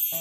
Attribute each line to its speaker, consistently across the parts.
Speaker 1: So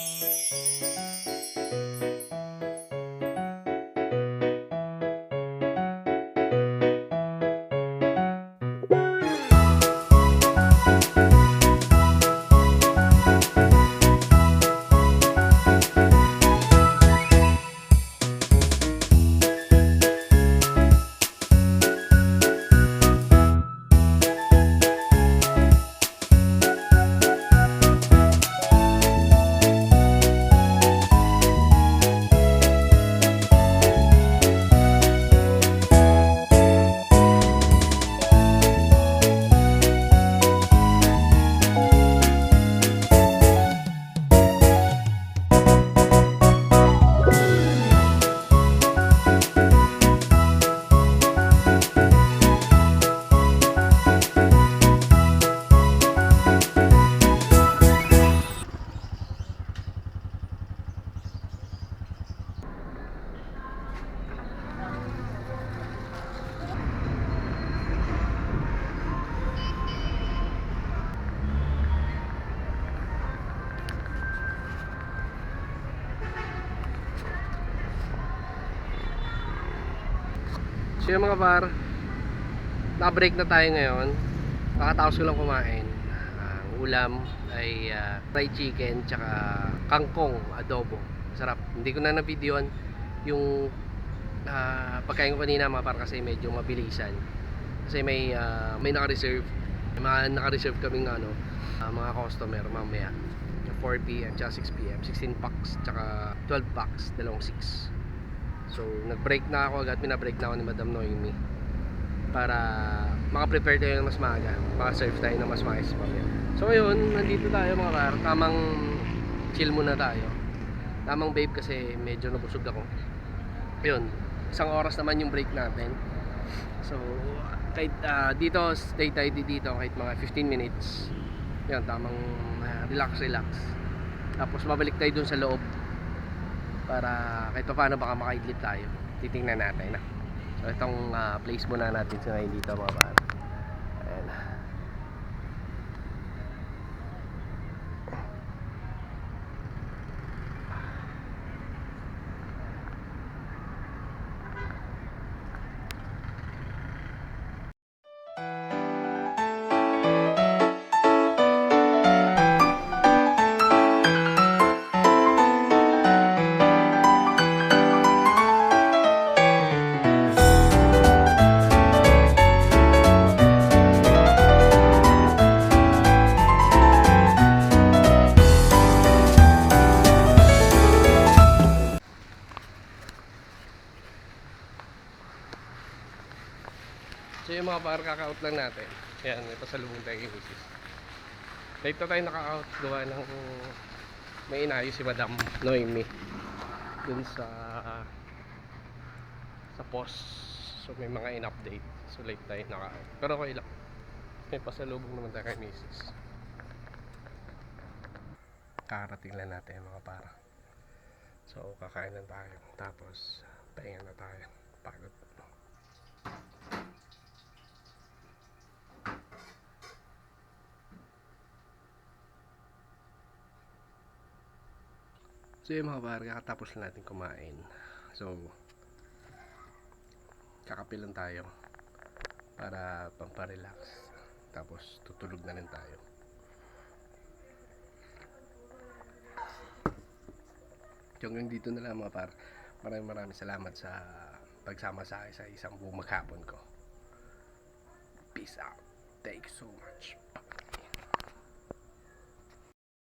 Speaker 1: yung mga par, naka-break na tayo ngayon. Kakatapos ko lang kumain. Ang ulam ay fried chicken tsaka kangkong adobo. Sarap. Hindi ko na na-videoan yung pagkain ko kanina mga par kasi medyo mabilisan. Kasi may naka-reserve. May mga naka-reserve kaming mga customer mamaya. 4 PM tsaka 6 PM. 16 packs tsaka 12 packs, dalawang 6. So nag-break na ako agad, pinabreak na ako ni Madam Noemi para maka-prepare tayo ng mas maaga, maka-serve tayo ng mas maayos mamaya. So ngayon, nandito tayo mga par, tamang chill muna tayo. Tamang babe kasi medyo nabusog ako. Ayun, isang oras naman yung break natin. So kahit dito, stay tayo dito kahit mga 15 minutes. Yan, tamang relax. Tapos babalik tayo dun sa loob para kahit pa paano baka makaidlip tayo. Titingnan natin. So itong place muna natin sa ngayon dito mga par. Ayan. So yung mga par, kaka-out lang natin. Ayan, ito sa lubong tayo yung misis. Late na tayo naka-out, gawa ng may inayos si Madam Noemi dun sa post. So may mga in-update. So late tayo naka-out. Pero okay lang. May pasalubong naman tayo kay misis. Kakarating lang natin mga par. So kakain lang tayo. Tapos pahinga na tayo. Pagod. So yung mga par, kakatapos na natin kumain. So kakape lang tayo para pamparelax. Tapos tutulog na rin tayo. Hanggang dito na lang mga par. Maraming salamat sa pagsama sa akin sa isang buong maghapon ko. Peace out. Thank you so much.